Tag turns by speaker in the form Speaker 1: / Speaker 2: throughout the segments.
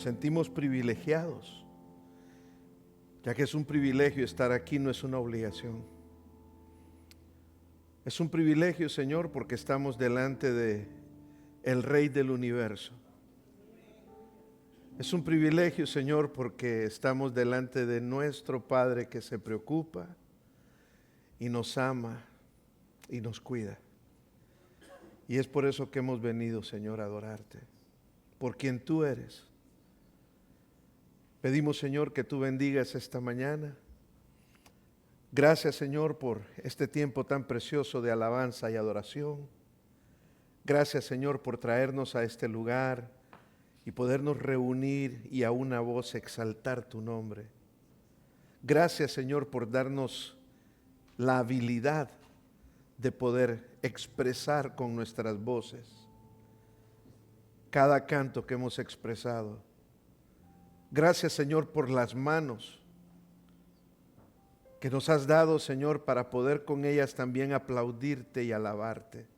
Speaker 1: Sentimos privilegiados, ya que es un privilegio estar aquí, no es una obligación. Es un privilegio, Señor, porque estamos delante de el Rey del universo. Es un privilegio, Señor, porque estamos delante de nuestro Padre que se preocupa y nos ama y nos cuida. Y es por eso que hemos venido, Señor, a adorarte, por quien tú eres. Pedimos, Señor, que tú bendigas esta mañana. Gracias, Señor, por este tiempo tan precioso de alabanza y adoración. Gracias, Señor, por traernos a este lugar y podernos reunir y a una voz exaltar tu nombre. Gracias, Señor, por darnos la habilidad de poder expresar con nuestras voces cada canto que hemos expresado. Gracias, Señor, por las manos que nos has dado, Señor, para poder con ellas también aplaudirte y alabarte.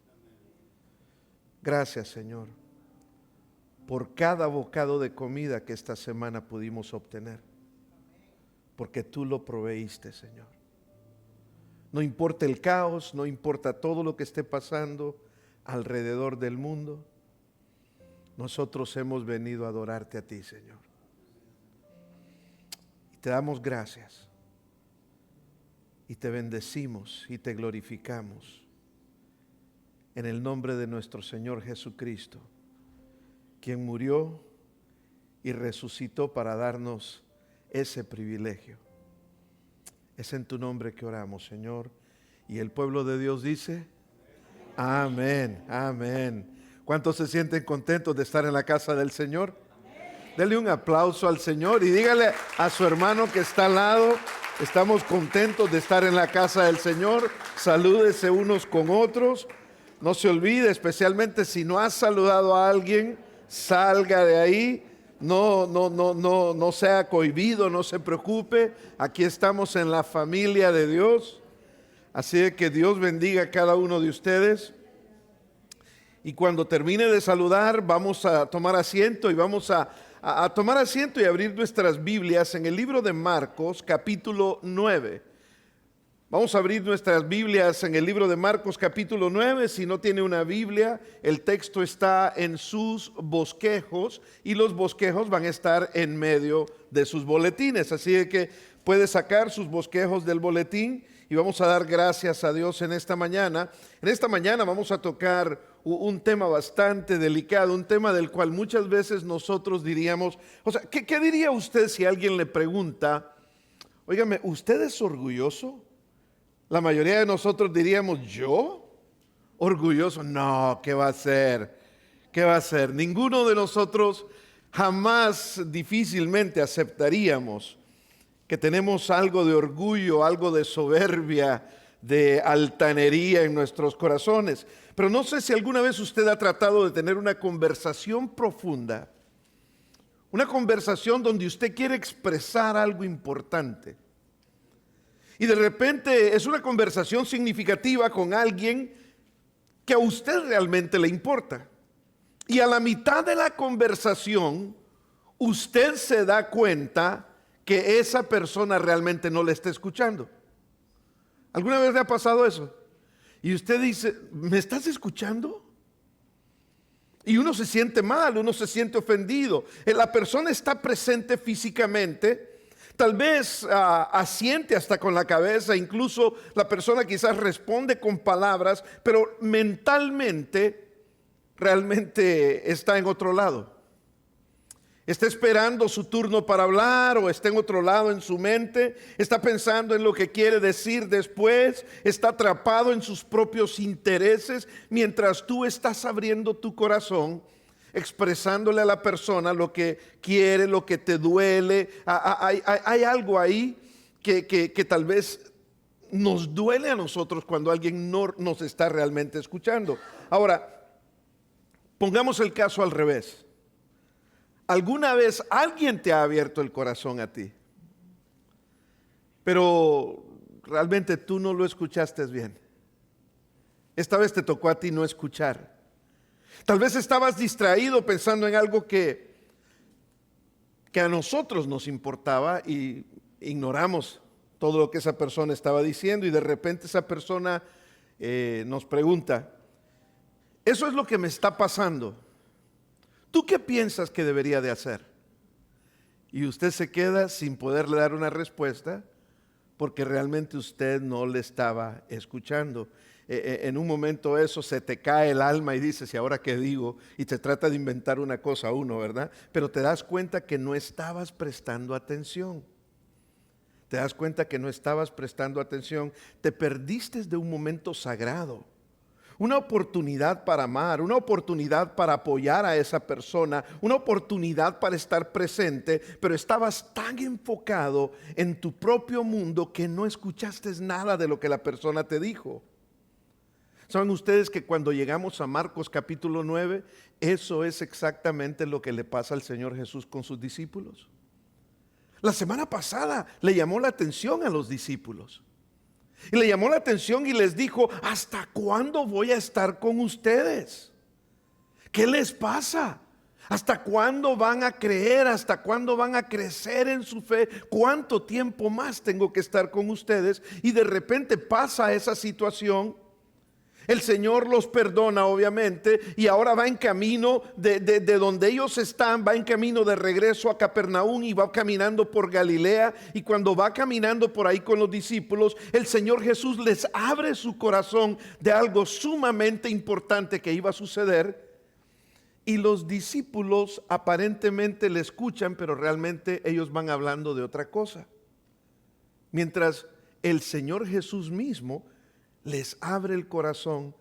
Speaker 1: Gracias, Señor, por cada bocado de comida que esta semana pudimos obtener, porque tú lo proveíste, Señor. No importa el caos, no importa todo lo que esté pasando alrededor del mundo, nosotros hemos venido a adorarte a ti, Señor. Te damos gracias y te bendecimos y te glorificamos en el nombre de nuestro Señor Jesucristo, quien murió y resucitó para darnos ese privilegio. Es en tu nombre que oramos, Señor. Y el pueblo de Dios dice, amén, amén. ¿Cuántos se sienten contentos de estar en la casa del Señor? Dele un aplauso al Señor y dígale a su hermano que está al lado, estamos contentos de estar en la casa del Señor. Salúdese unos con otros. No se olvide, especialmente si no has saludado a alguien, salga de ahí. No sea cohibido, no se preocupe. Aquí estamos en la familia de Dios. Así de que Dios bendiga a cada uno de ustedes. Y cuando termine de saludar, vamos a tomar asiento y vamos a tomar asiento y abrir nuestras Biblias en el libro de Marcos, capítulo 9. Vamos a abrir nuestras Biblias en el libro de Marcos, capítulo 9. Si no tiene una Biblia, el texto está en sus bosquejos y los bosquejos van a estar en medio de sus boletines. Así de que puede sacar sus bosquejos del boletín y vamos a dar gracias a Dios en esta mañana. En esta mañana vamos a tocar un tema bastante delicado, un tema del cual muchas veces nosotros diríamos, ¿qué diría usted si alguien le pregunta, óigame, ¿usted es orgulloso? La mayoría de nosotros diríamos, ¿yo? ¿Orgulloso? No, ¿qué va a ser? ¿Qué va a ser? Ninguno de nosotros jamás difícilmente aceptaríamos que tenemos algo de orgullo, algo de soberbia, de altanería en nuestros corazones. Pero no sé si alguna vez usted ha tratado de tener una conversación profunda, una conversación donde usted quiere expresar algo importante. Y de repente es una conversación significativa con alguien que a usted realmente le importa. Y a la mitad de la conversación, usted se da cuenta que esa persona realmente no le está escuchando. ¿Alguna vez le ha pasado eso? Y usted dice, ¿me estás escuchando? Y uno se siente mal, uno se siente ofendido. La persona está presente físicamente, tal vez asiente hasta con la cabeza, incluso la persona quizás responde con palabras, pero mentalmente realmente está en otro lado. Está esperando su turno para hablar o está en otro lado en su mente, está pensando en lo que quiere decir después, está atrapado en sus propios intereses, mientras tú estás abriendo tu corazón, expresándole a la persona lo que quiere, lo que te duele. Hay algo ahí que tal vez nos duele a nosotros cuando alguien no nos está realmente escuchando. Ahora, pongamos el caso al revés. ¿Alguna vez alguien te ha abierto el corazón a ti? Pero realmente tú no lo escuchaste bien. Esta vez te tocó a ti no escuchar. Tal vez estabas distraído pensando en algo que que a nosotros nos importaba y ignoramos todo lo que esa persona estaba diciendo, y de repente esa persona nos pregunta, eso es lo que me está pasando, ¿tú qué piensas que debería de hacer? Y usted se queda sin poderle dar una respuesta porque realmente usted no le estaba escuchando. En un momento eso se te cae el alma y dices, ¿y ahora qué digo? Y te trata de inventar una cosa uno, ¿verdad? Pero te das cuenta que no estabas prestando atención. Te das cuenta que no estabas prestando atención. Te perdiste de un momento sagrado. Una oportunidad para amar, una oportunidad para apoyar a esa persona, una oportunidad para estar presente, pero estabas tan enfocado en tu propio mundo que no escuchaste nada de lo que la persona te dijo. ¿Saben ustedes que cuando llegamos a Marcos capítulo 9, eso es exactamente lo que le pasa al Señor Jesús con sus discípulos? La semana pasada le llamó la atención a los discípulos. Y le llamó la atención y les dijo, ¿hasta cuándo voy a estar con ustedes? ¿Qué les pasa? ¿Hasta cuándo van a creer? ¿Hasta cuándo van a crecer en su fe? ¿Cuánto tiempo más tengo que estar con ustedes? Y de repente pasa esa situación. El Señor los perdona, obviamente, y ahora va en camino de donde ellos están, va en camino de regreso a Capernaum y va caminando por Galilea. Y cuando va caminando por ahí con los discípulos, el Señor Jesús les abre su corazón de algo sumamente importante que iba a suceder. Y los discípulos aparentemente le escuchan, pero realmente ellos van hablando de otra cosa. Mientras el Señor Jesús mismo les abre el corazón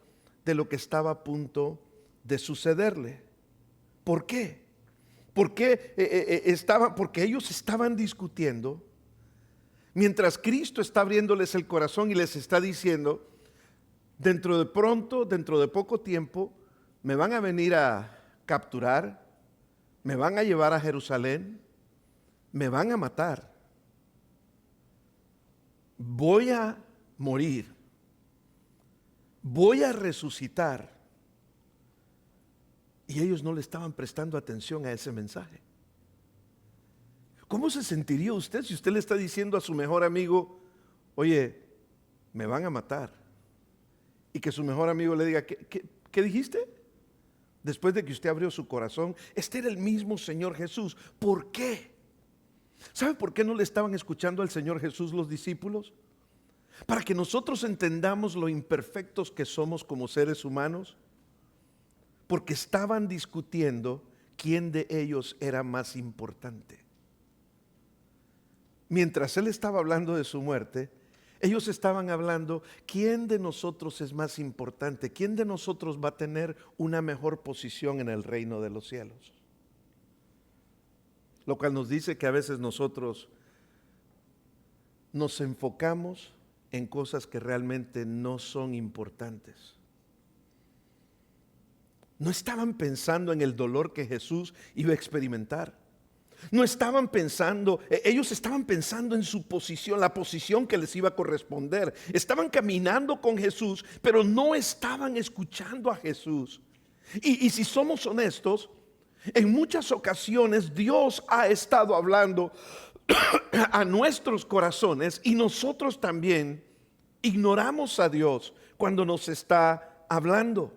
Speaker 1: de lo que estaba a punto de sucederle. ¿Por qué? Porque ellos estaban discutiendo, mientras Cristo está abriéndoles el corazón y les está diciendo, dentro de poco tiempo, me van a venir a capturar, me van a llevar a Jerusalén, me van a matar, voy a morir, voy a resucitar. Y ellos no le estaban prestando atención a ese mensaje. ¿Cómo se sentiría usted si usted le está diciendo a su mejor amigo, oye, me van a matar? Y que su mejor amigo le diga, ¿qué dijiste? Después de que usted abrió su corazón, este era el mismo Señor Jesús. ¿Por qué? ¿Sabe por qué no le estaban escuchando al Señor Jesús los discípulos? Para que nosotros entendamos lo imperfectos que somos como seres humanos, porque estaban discutiendo quién de ellos era más importante. Mientras Él estaba hablando de su muerte, ellos estaban hablando quién de nosotros es más importante, quién de nosotros va a tener una mejor posición en el reino de los cielos. Lo cual nos dice que a veces nosotros nos enfocamos en cosas que realmente no son importantes. No estaban pensando en el dolor que Jesús iba a experimentar. No estaban pensando, ellos estaban pensando en su posición, la posición que les iba a corresponder. Estaban caminando con Jesús, pero no estaban escuchando a Jesús. Y si somos honestos, en muchas ocasiones Dios ha estado hablando a nuestros corazones y nosotros también ignoramos a Dios cuando nos está hablando.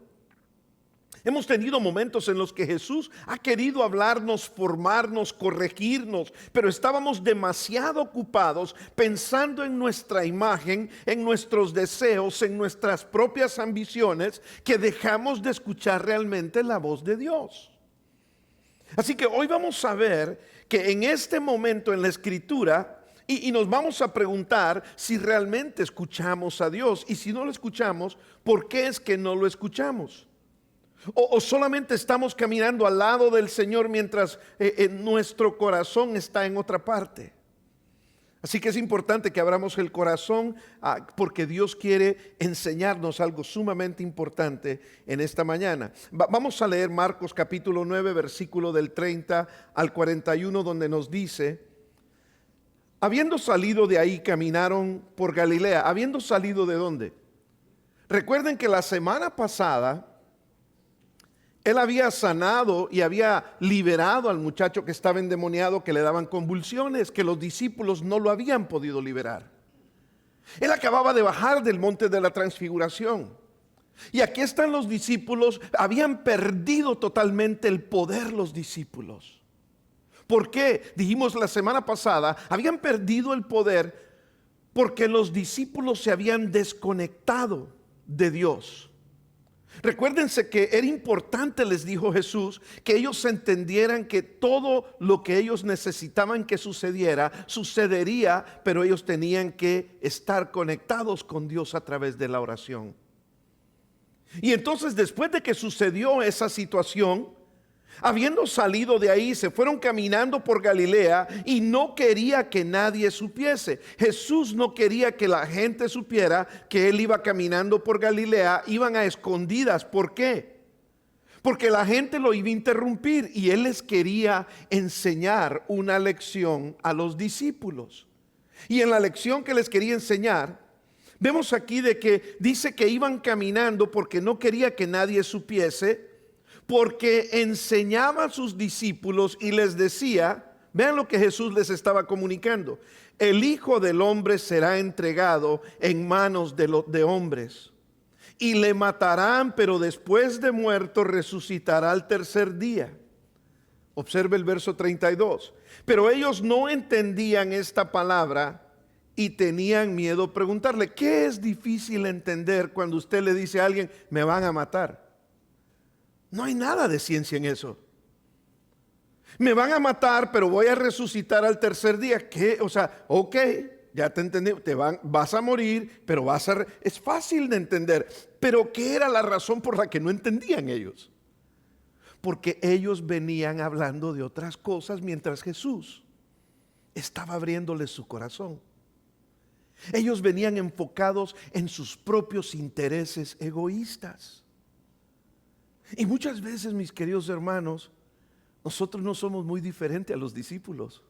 Speaker 1: Hemos tenido momentos en los que Jesús ha querido hablarnos, formarnos, corregirnos, pero estábamos demasiado ocupados pensando en nuestra imagen, en nuestros deseos, en nuestras propias ambiciones, que dejamos de escuchar realmente la voz de Dios. Así que hoy vamos a ver que en este momento en la Escritura, y nos vamos a preguntar si realmente escuchamos a Dios, y si no lo escuchamos, ¿por qué es que no lo escuchamos? O solamente estamos caminando al lado del Señor mientras nuestro corazón está en otra parte. Así que es importante que abramos el corazón porque Dios quiere enseñarnos algo sumamente importante en esta mañana. Vamos a leer Marcos capítulo 9, versículo del 30 al 41, donde nos dice: habiendo salido de ahí, caminaron por Galilea. ¿Habiendo salido de dónde? Recuerden que la semana pasada Él había sanado y había liberado al muchacho que estaba endemoniado, que le daban convulsiones, que los discípulos no lo habían podido liberar. Él acababa de bajar del monte de la transfiguración. Y aquí están los discípulos, habían perdido totalmente el poder los discípulos. ¿Por qué? Dijimos la semana pasada, habían perdido el poder porque los discípulos se habían desconectado de Dios. Recuérdense que era importante, les dijo Jesús, que ellos entendieran que todo lo que ellos necesitaban que sucediera, sucedería, pero ellos tenían que estar conectados con Dios a través de la oración. Y entonces, después de que sucedió esa situación, habiendo salido de ahí, se fueron caminando por Galilea y no quería que nadie supiese. Jesús no quería que la gente supiera que él iba caminando por Galilea. Iban a escondidas. ¿Por qué? Porque la gente lo iba a interrumpir y él les quería enseñar una lección a los discípulos. Y en la lección que les quería enseñar, vemos aquí de que dice que iban caminando porque no quería que nadie supiese, porque enseñaba a sus discípulos y les decía, vean lo que Jesús les estaba comunicando: el Hijo del Hombre será entregado en manos de hombres y le matarán, pero después de muerto resucitará al tercer día. Observe el verso 32. Pero ellos no entendían esta palabra y tenían miedo de preguntarle. ¿Qué es difícil entender cuando usted le dice a alguien, me van a matar? No hay nada de ciencia en eso. Me van a matar, pero voy a resucitar al tercer día. ¿Qué? O sea, ok, ya te entendí, vas a morir, pero es fácil de entender. Pero ¿qué era la razón por la que no entendían ellos? Porque ellos venían hablando de otras cosas mientras Jesús estaba abriéndoles su corazón. Ellos venían enfocados en sus propios intereses egoístas. Y muchas veces, mis queridos hermanos, nosotros no somos muy diferentes a los discípulos.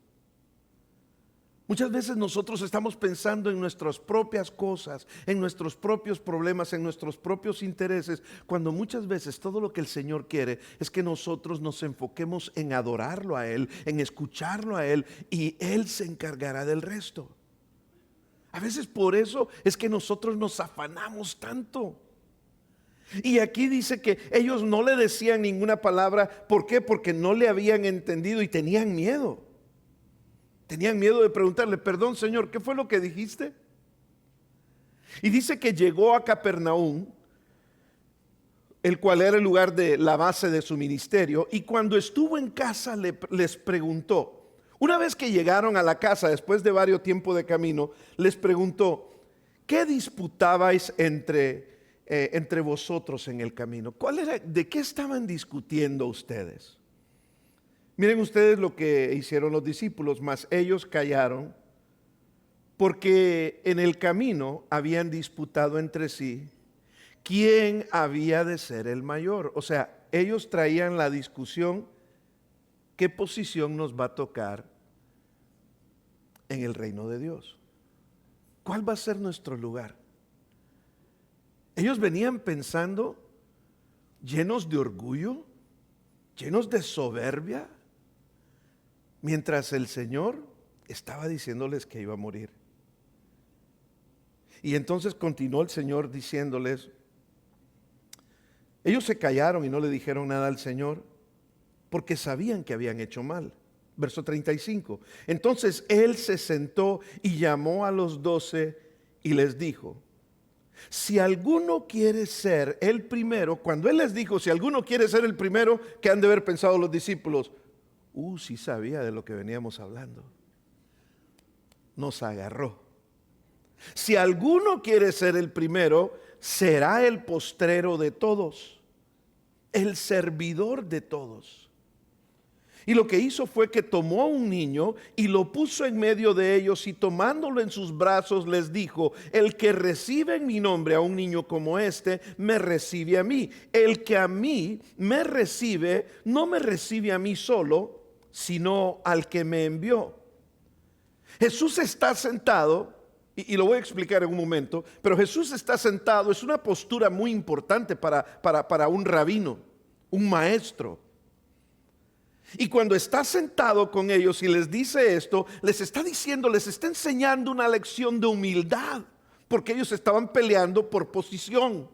Speaker 1: Muchas veces nosotros estamos pensando en nuestras propias cosas, en nuestros propios problemas, en nuestros propios intereses, cuando muchas veces todo lo que el Señor quiere es que nosotros nos enfoquemos en adorarlo a Él, en escucharlo a Él, y Él se encargará del resto. A veces por eso es que nosotros nos afanamos tanto. Y aquí dice que ellos no le decían ninguna palabra. ¿Por qué? Porque no le habían entendido y tenían miedo. Tenían miedo de preguntarle, perdón, Señor, ¿qué fue lo que dijiste? Y dice que llegó a Capernaum, el cual era el lugar de la base de su ministerio, y cuando estuvo en casa les preguntó. Una vez que llegaron a la casa, después de varios tiempos de camino, les preguntó, ¿qué disputabais entre vosotros en el camino? ¿De qué estaban discutiendo ustedes? Miren ustedes lo que hicieron los discípulos, mas ellos callaron, porque en el camino habían disputado entre sí quién había de ser el mayor. O sea, ellos traían la discusión, ¿qué posición nos va a tocar en el reino de Dios? ¿Cuál va a ser nuestro lugar? Ellos venían pensando, llenos de orgullo, llenos de soberbia, mientras el Señor estaba diciéndoles que iba a morir. Y entonces continuó el Señor diciéndoles, ellos se callaron y no le dijeron nada al Señor, porque sabían que habían hecho mal. Verso 35. Entonces Él se sentó y llamó a los 12 y les dijo, si alguno quiere ser el primero, cuando Él les dijo, si alguno quiere ser el primero, ¿qué han de haber pensado los discípulos? Sí sabía de lo que veníamos hablando. Nos agarró. Si alguno quiere ser el primero, será el postrero de todos, el servidor de todos. Y lo que hizo fue que tomó a un niño y lo puso en medio de ellos y tomándolo en sus brazos les dijo, el que recibe en mi nombre a un niño como este, me recibe a mí. El que a mí me recibe, no me recibe a mí solo, sino al que me envió. Jesús está sentado, y lo voy a explicar en un momento, pero Jesús está sentado, es una postura muy importante para un rabino. un maestro. Y cuando está sentado con ellos y les dice esto, les está diciendo, les está enseñando una lección de humildad, porque ellos estaban peleando por posición.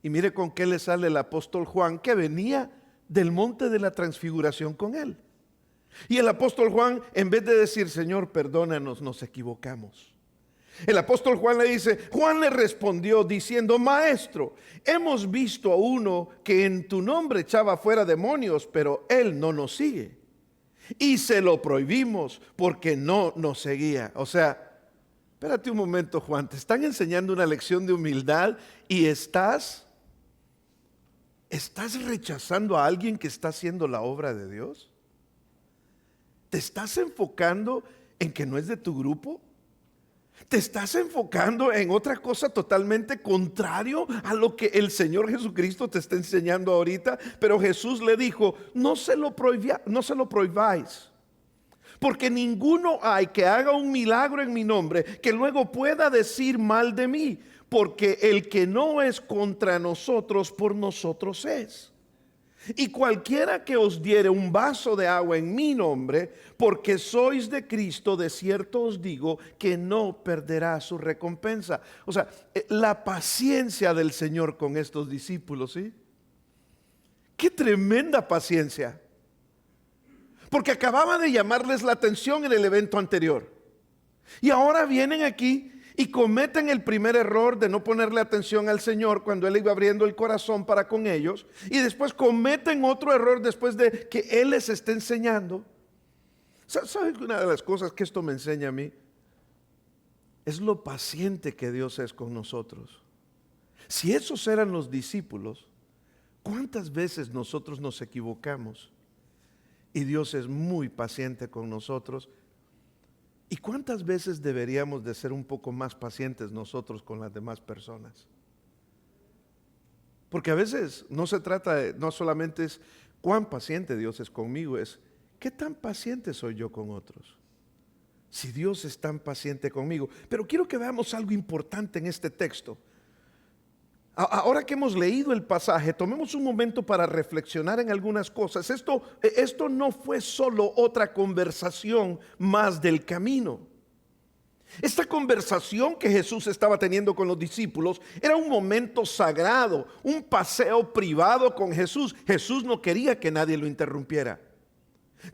Speaker 1: Y mire con qué le sale el apóstol Juan, que venía del monte de la transfiguración con él. Y el apóstol Juan, en vez de decir, Señor, perdónanos, nos equivocamos, el apóstol Juan le dice, Juan le respondió diciendo, Maestro, hemos visto a uno que en tu nombre echaba fuera demonios, pero él no nos sigue. Y se lo prohibimos porque no nos seguía. O sea, espérate un momento, Juan, te están enseñando una lección de humildad y estás rechazando a alguien que está haciendo la obra de Dios. ¿Te estás enfocando en que no es de tu grupo? ¿Te estás enfocando en otra cosa totalmente contrario a lo que el Señor Jesucristo te está enseñando ahorita? Pero Jesús le dijo, no se lo prohibáis, porque ninguno hay que haga un milagro en mi nombre que luego pueda decir mal de mí, porque el que no es contra nosotros, por nosotros es. Y cualquiera que os diere un vaso de agua en mi nombre, porque sois de Cristo, de cierto os digo que no perderá su recompensa. O sea, la paciencia del Señor con estos discípulos, ¿sí? Qué tremenda paciencia. Porque acababa de llamarles la atención en el evento anterior. Y ahora vienen aquí y cometen el primer error de no ponerle atención al Señor cuando Él iba abriendo el corazón para con ellos. Y después cometen otro error después de que Él les está enseñando. ¿Saben que una de las cosas que esto me enseña a mí? Es lo paciente que Dios es con nosotros. Si esos eran los discípulos, ¿cuántas veces nosotros nos equivocamos? Y Dios es muy paciente con nosotros. ¿Y cuántas veces deberíamos de ser un poco más pacientes nosotros con las demás personas? Porque a veces no se trata de, no solamente es cuán paciente Dios es conmigo, es qué tan paciente soy yo con otros. Si Dios es tan paciente conmigo. Pero quiero que veamos algo importante en este texto. Ahora que hemos leído el pasaje, tomemos un momento para reflexionar en algunas cosas. Esto no fue solo otra conversación más del camino. Esta conversación que Jesús estaba teniendo con los discípulos era un momento sagrado, un paseo privado con Jesús. Jesús no quería que nadie lo interrumpiera.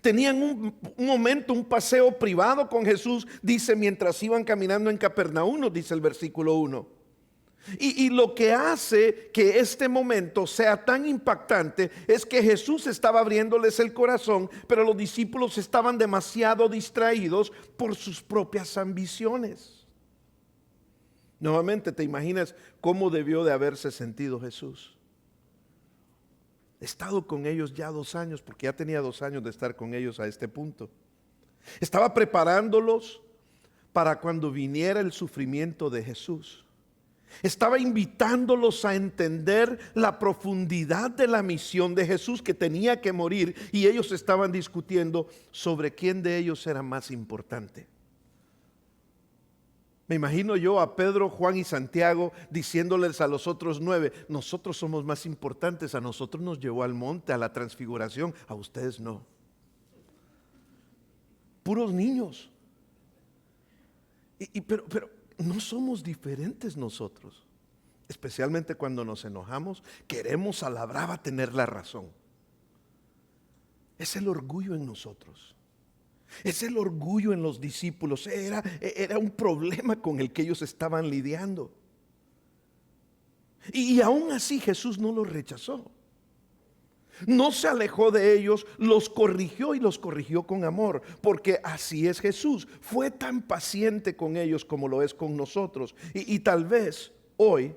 Speaker 1: Tenían un momento, un paseo privado con Jesús, dice, mientras iban caminando en Capernaum, dice el versículo 1. Y lo que hace que este momento sea tan impactante es que Jesús estaba abriéndoles el corazón, pero los discípulos estaban demasiado distraídos por sus propias ambiciones. Nuevamente, ¿te imaginas cómo debió de haberse sentido Jesús? He estado con ellos ya 2 años, porque ya tenía 2 años de estar con ellos a este punto. Estaba preparándolos para cuando viniera el sufrimiento de Jesús. Estaba invitándolos a entender la profundidad de la misión de Jesús, que tenía que morir, y ellos estaban discutiendo sobre quién de ellos era más importante. Me imagino yo a Pedro, Juan y Santiago diciéndoles a los otros 9, nosotros somos más importantes, a nosotros nos llevó al monte, a la transfiguración, a ustedes no. Puros niños. Pero no somos diferentes nosotros, especialmente cuando nos enojamos, queremos a la brava tener la razón. Es el orgullo en nosotros, es el orgullo en los discípulos, era un problema con el que ellos estaban lidiando. Y aún así Jesús no los rechazó. No se alejó de ellos, los corrigió y los corrigió con amor, porque así es Jesús. Fue tan paciente con ellos como lo es con nosotros. Y tal vez hoy,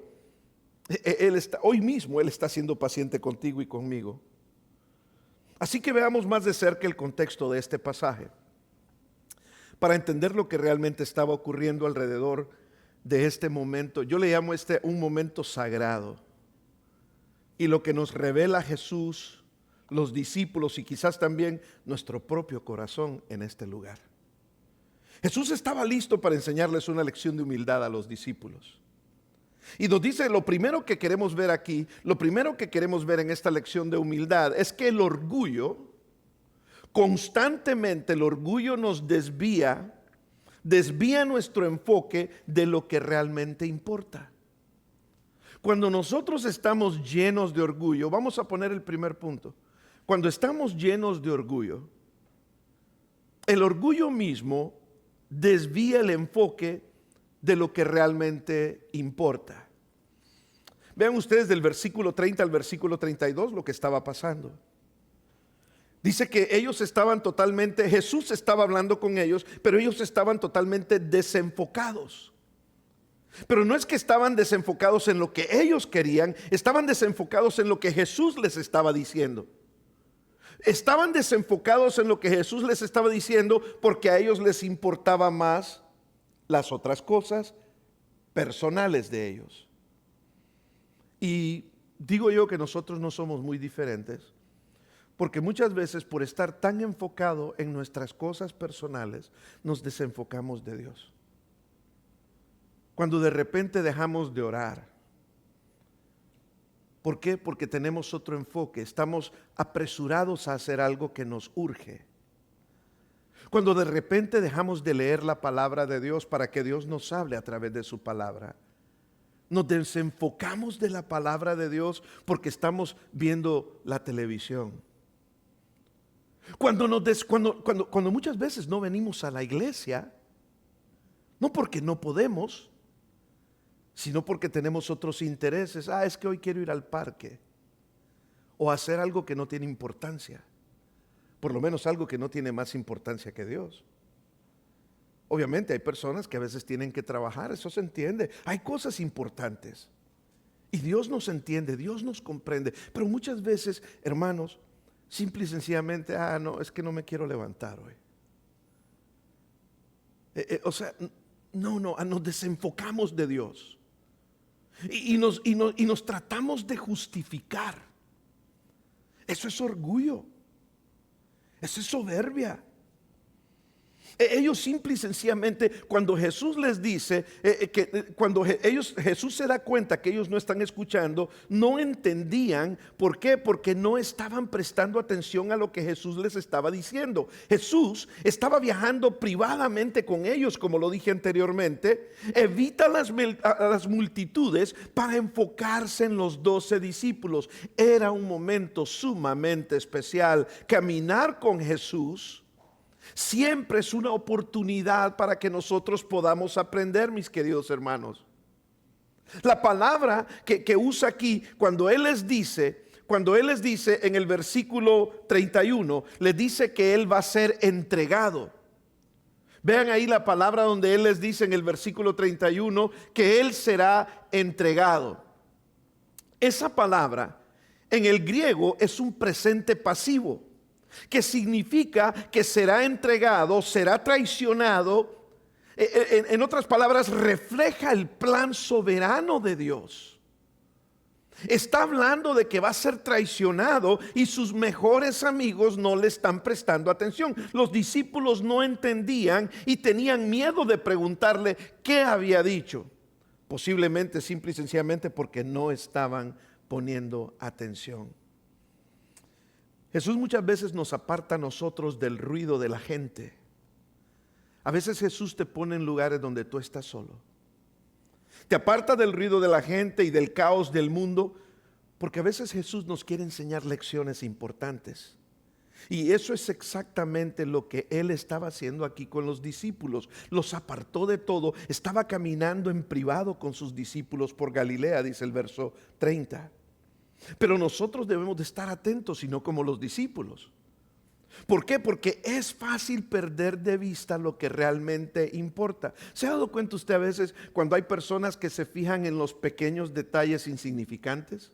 Speaker 1: hoy mismo Él está siendo paciente contigo y conmigo. Así que veamos más de cerca el contexto de este pasaje, para entender lo que realmente estaba ocurriendo alrededor de este momento. Yo le llamo un momento sagrado. Y lo que nos revela Jesús, los discípulos y quizás también nuestro propio corazón en este lugar. Jesús estaba listo para enseñarles una lección de humildad a los discípulos. Y nos dice, lo primero que queremos ver aquí, lo primero que queremos ver en esta lección de humildad es que el orgullo, constantemente el orgullo nos desvía nuestro enfoque de lo que realmente importa. Cuando nosotros estamos llenos de orgullo, vamos a poner el primer punto. Cuando estamos llenos de orgullo, el orgullo mismo desvía el enfoque de lo que realmente importa. Vean ustedes del versículo 30 al versículo 32 lo que estaba pasando. Dice que ellos estaban totalmente, Jesús estaba hablando con ellos, pero ellos estaban totalmente desenfocados. Pero no es que estaban desenfocados en lo que ellos querían, estaban desenfocados en lo que Jesús les estaba diciendo. Estaban desenfocados en lo que Jesús les estaba diciendo porque a ellos les importaba más las otras cosas personales de ellos. Y digo yo que nosotros no somos muy diferentes, porque muchas veces por estar tan enfocado en nuestras cosas personales nos desenfocamos de Dios. Cuando de repente dejamos de orar. ¿Por qué? Porque tenemos otro enfoque. Estamos apresurados a hacer algo que nos urge. Cuando de repente dejamos de leer la palabra de Dios para que Dios nos hable a través de su palabra. Nos desenfocamos de la palabra de Dios porque estamos viendo la televisión. Cuando muchas veces no venimos a la iglesia, no porque no podemos, sino porque tenemos otros intereses. Es que hoy quiero ir al parque o hacer algo que no tiene importancia, por lo menos algo que no tiene más importancia que Dios. Obviamente hay personas que a veces tienen que trabajar, eso se entiende. Hay cosas importantes y Dios nos entiende, Dios nos comprende, pero muchas veces, hermanos, simple y sencillamente, no, es que no me quiero levantar hoy. Nos desenfocamos de Dios. Y nos tratamos de justificar. Eso es orgullo. Eso es soberbia. Ellos simple y sencillamente, cuando Jesús les dice, Jesús se da cuenta que ellos no están escuchando, no entendían. ¿Por qué? Porque no estaban prestando atención a lo que Jesús les estaba diciendo. Jesús estaba viajando privadamente con ellos, como lo dije anteriormente. Evita a las multitudes para enfocarse en los 12 discípulos. Era un momento sumamente especial. Caminar con Jesús siempre es una oportunidad para que nosotros podamos aprender, mis queridos hermanos. La palabra que usa aquí, cuando Él les dice en el versículo 31, les dice que Él va a ser entregado. Vean ahí la palabra donde Él les dice en el versículo 31 que Él será entregado. Esa palabra en el griego es un presente pasivo, que significa que será entregado, será traicionado. En otras palabras, refleja el plan soberano de Dios. Está hablando de que va a ser traicionado y sus mejores amigos no le están prestando atención. Los discípulos no entendían y tenían miedo de preguntarle qué había dicho. Posiblemente simple y sencillamente porque no estaban poniendo atención. Jesús muchas veces nos aparta a nosotros del ruido de la gente. A veces Jesús te pone en lugares donde tú estás solo. Te aparta del ruido de la gente y del caos del mundo, porque a veces Jesús nos quiere enseñar lecciones importantes. Y eso es exactamente lo que Él estaba haciendo aquí con los discípulos. Los apartó de todo. Estaba caminando en privado con sus discípulos por Galilea, dice el verso 30. Pero nosotros debemos de estar atentos y no como los discípulos. ¿Por qué? Porque es fácil perder de vista lo que realmente importa. ¿Se ha dado cuenta usted a veces cuando hay personas que se fijan en los pequeños detalles insignificantes?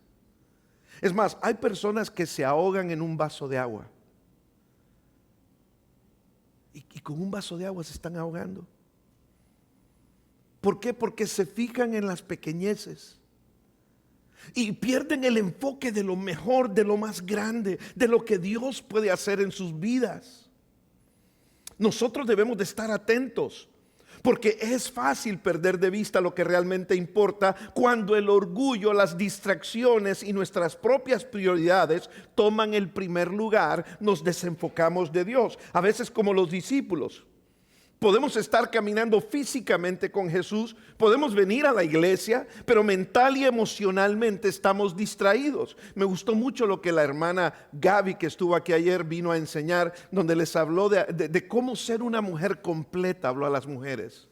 Speaker 1: Es más, hay personas que se ahogan en un vaso de agua. Y con un vaso de agua se están ahogando. ¿Por qué? Porque se fijan en las pequeñeces. Y pierden el enfoque de lo mejor, de lo más grande, de lo que Dios puede hacer en sus vidas. Nosotros debemos de estar atentos, Porque es fácil perder de vista lo que realmente importa cuando el orgullo, las distracciones y nuestras propias prioridades toman el primer lugar. Nos desenfocamos de Dios. A veces, como los discípulos, podemos estar caminando físicamente con Jesús, podemos venir a la iglesia, pero mental y emocionalmente estamos distraídos. Me gustó mucho lo que la hermana Gaby, que estuvo aquí ayer, vino a enseñar, donde les habló de cómo ser una mujer completa. Habló a las mujeres.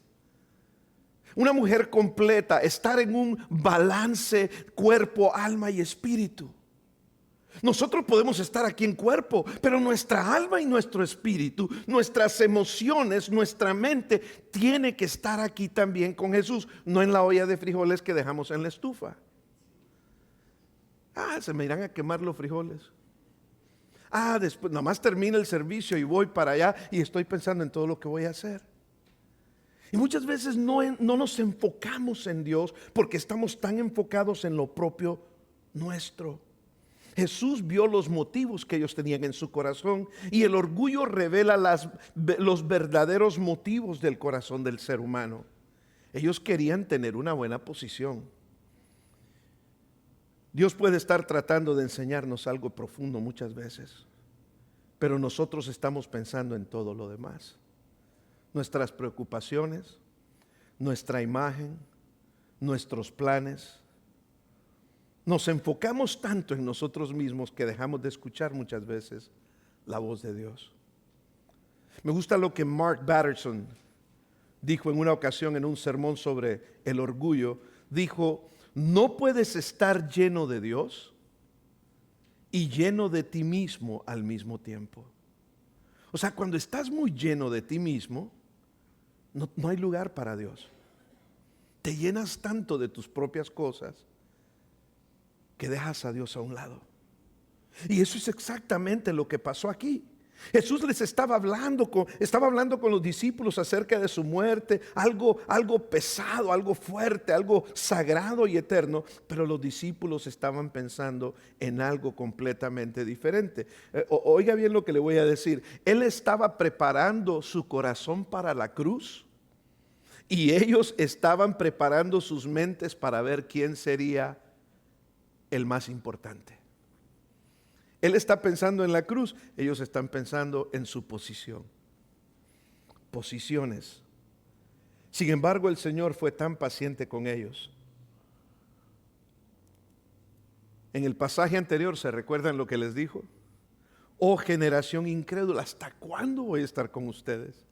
Speaker 1: Una mujer completa, estar en un balance cuerpo, alma y espíritu. Nosotros podemos estar aquí en cuerpo, pero nuestra alma y nuestro espíritu, nuestras emociones, nuestra mente tiene que estar aquí también con Jesús, no en la olla de frijoles que dejamos en la estufa. Se me irán a quemar los frijoles. Después, nada más termina el servicio y voy para allá y estoy pensando en todo lo que voy a hacer. Y muchas veces no nos enfocamos en Dios porque estamos tan enfocados en lo propio nuestro. Jesús vio los motivos que ellos tenían en su corazón, y el orgullo revela los verdaderos motivos del corazón del ser humano. Ellos querían tener una buena posición. Dios puede estar tratando de enseñarnos algo profundo muchas veces, pero nosotros estamos pensando en todo lo demás. Nuestras preocupaciones, nuestra imagen, nuestros planes. Nos enfocamos tanto en nosotros mismos que dejamos de escuchar muchas veces la voz de Dios. Me gusta lo que Mark Batterson dijo en una ocasión en un sermón sobre el orgullo. Dijo: no puedes estar lleno de Dios y lleno de ti mismo al mismo tiempo. O sea, cuando estás muy lleno de ti mismo, no hay lugar para Dios. Te llenas tanto de tus propias cosas que dejas a Dios a un lado. Y eso es exactamente lo que pasó aquí. Jesús les estaba hablando con los discípulos acerca de su muerte, algo pesado, algo fuerte, algo sagrado y eterno, pero los discípulos estaban pensando en algo completamente diferente. Oiga bien lo que le voy a decir. Él estaba preparando su corazón para la cruz, y ellos estaban preparando sus mentes para ver quién sería el más importante. Él está pensando en la cruz, ellos están pensando en su posición. Posiciones. Sin embargo, el Señor fue tan paciente con ellos. En el pasaje anterior, ¿se recuerdan lo que les dijo? Oh generación incrédula, ¿hasta cuándo voy a estar con ustedes?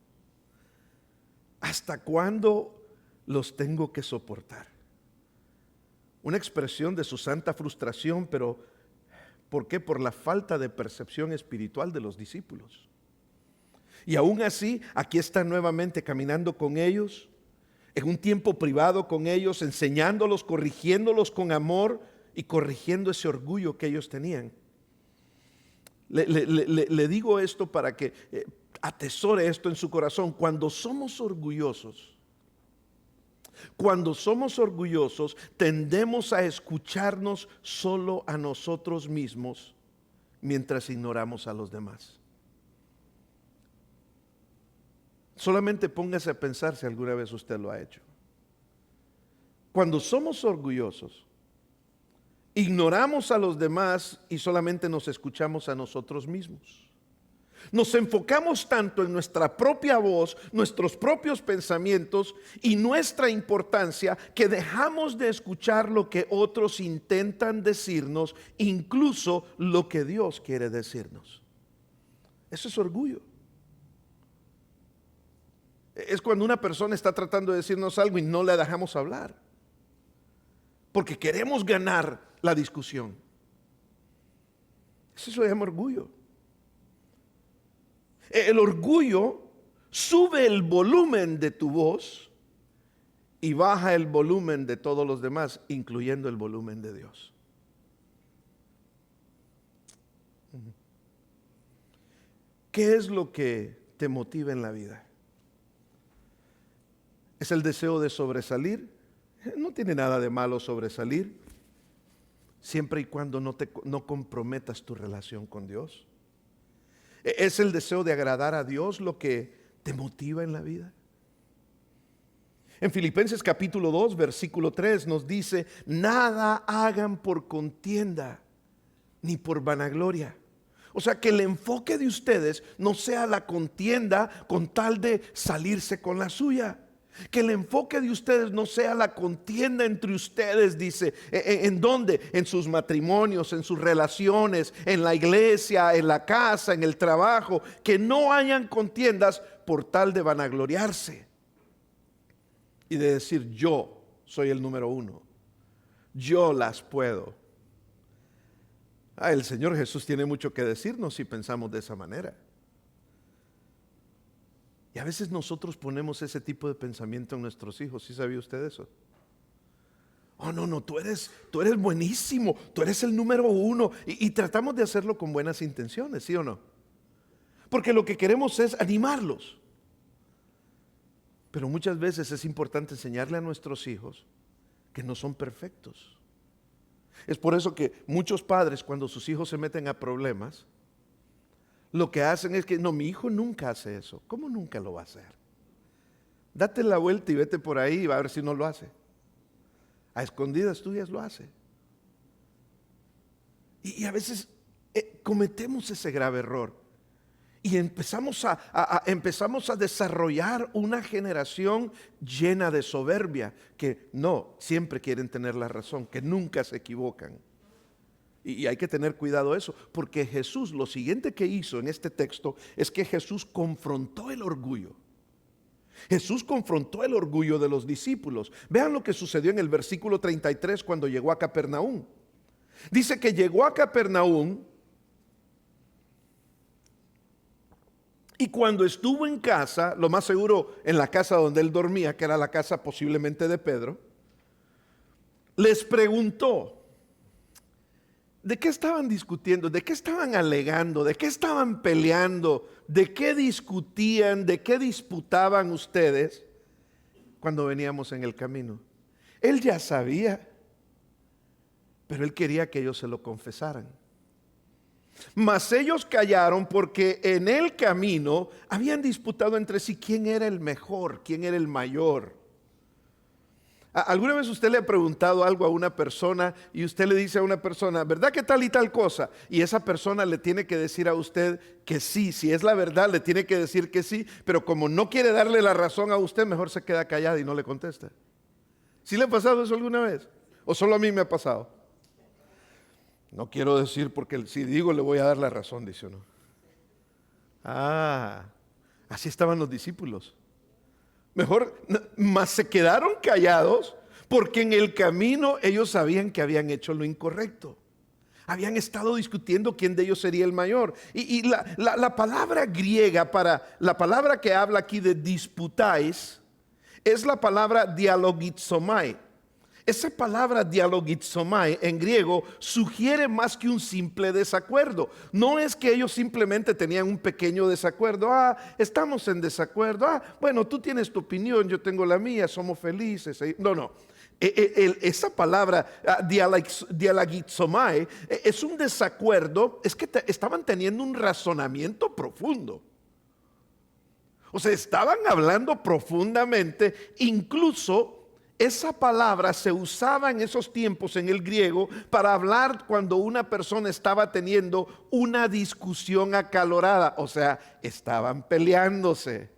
Speaker 1: ¿Hasta cuándo los tengo que soportar? Una expresión de su santa frustración, pero ¿por qué? Por la falta de percepción espiritual de los discípulos. Y aún así, aquí está nuevamente caminando con ellos, en un tiempo privado con ellos, enseñándolos, corrigiéndolos con amor y corrigiendo ese orgullo que ellos tenían. Le digo esto para que atesore esto en su corazón. Cuando somos orgullosos, tendemos a escucharnos solo a nosotros mismos mientras ignoramos a los demás. Solamente póngase a pensar si alguna vez usted lo ha hecho. Cuando somos orgullosos, ignoramos a los demás y solamente nos escuchamos a nosotros mismos. Nos enfocamos tanto en nuestra propia voz, nuestros propios pensamientos y nuestra importancia, que dejamos de escuchar lo que otros intentan decirnos, incluso lo que Dios quiere decirnos. Eso es orgullo. Es cuando una persona está tratando de decirnos algo y no la dejamos hablar, porque queremos ganar la discusión. Eso se llama orgullo. El orgullo sube el volumen de tu voz y baja el volumen de todos los demás, incluyendo el volumen de Dios. ¿Qué es lo que te motiva en la vida? ¿Es el deseo de sobresalir? No tiene nada de malo sobresalir, siempre y cuando no comprometas tu relación con Dios. ¿Es el deseo de agradar a Dios lo que te motiva en la vida? En Filipenses capítulo 2, versículo 3 nos dice: nada hagan por contienda ni por vanagloria. O sea, que el enfoque de ustedes no sea la contienda con tal de salirse con la suya. Que el enfoque de ustedes no sea la contienda entre ustedes, dice. ¿En dónde? En sus matrimonios, en sus relaciones, en la iglesia, en la casa, en el trabajo. Que no hayan contiendas por tal de vanagloriarse y de decir: yo soy el número uno, yo las puedo. El Señor Jesús tiene mucho que decirnos si pensamos de esa manera. Y a veces nosotros ponemos ese tipo de pensamiento en nuestros hijos. ¿Sí sabía usted eso? Oh, no, tú eres buenísimo, tú eres el número uno. Y tratamos de hacerlo con buenas intenciones, ¿sí o no? Porque lo que queremos es animarlos. Pero muchas veces es importante enseñarle a nuestros hijos que no son perfectos. Es por eso que muchos padres, cuando sus hijos se meten a problemas, lo que hacen es que: no, mi hijo nunca hace eso. ¿Cómo nunca lo va a hacer? Date la vuelta y vete por ahí y va a ver si no lo hace. A escondidas tuyas lo hace. Y a veces cometemos ese grave error. Y empezamos a desarrollar una generación llena de soberbia, que no, siempre quieren tener la razón, que nunca se equivocan. Y hay que tener cuidado eso, porque Jesús, lo siguiente que hizo en este texto es que Jesús confrontó el orgullo. Jesús confrontó el orgullo de los discípulos. Vean lo que sucedió en el versículo 33 cuando llegó a Capernaum. Dice que llegó a Capernaum y cuando estuvo en casa, lo más seguro en la casa donde él dormía, que era la casa posiblemente de Pedro, les preguntó: ¿de qué estaban discutiendo? ¿De qué estaban alegando? ¿De qué estaban peleando? ¿De qué discutían? ¿De qué disputaban ustedes cuando veníamos en el camino? Él ya sabía, pero él quería que ellos se lo confesaran. Mas ellos callaron porque en el camino habían disputado entre sí quién era el mejor, quién era el mayor. ¿Alguna vez usted le ha preguntado algo a una persona y usted le dice a una persona: ¿verdad que tal y tal cosa? Y esa persona le tiene que decir a usted que sí. Si es la verdad, le tiene que decir que sí, pero como no quiere darle la razón a usted, mejor se queda callada y no le contesta. ¿Sí le ha pasado eso alguna vez? ¿O solo a mí me ha pasado? No quiero decir, porque si digo le voy a dar la razón, dice uno. Así estaban los discípulos. Más se quedaron callados porque en el camino ellos sabían que habían hecho lo incorrecto. Habían estado discutiendo quién de ellos sería el mayor. Y la palabra griega para la palabra que habla aquí de disputáis es la palabra dialogizomai. Esa palabra dialogizomai en griego sugiere más que un simple desacuerdo. No es que ellos simplemente tenían un pequeño desacuerdo. Estamos en desacuerdo. Bueno, tú tienes tu opinión, yo tengo la mía, somos felices. No. Esa palabra dialogizomai es un desacuerdo, es que estaban teniendo un razonamiento profundo. O sea, estaban hablando profundamente. Incluso esa palabra se usaba en esos tiempos en el griego para hablar cuando una persona estaba teniendo una discusión acalorada. O sea, estaban peleándose.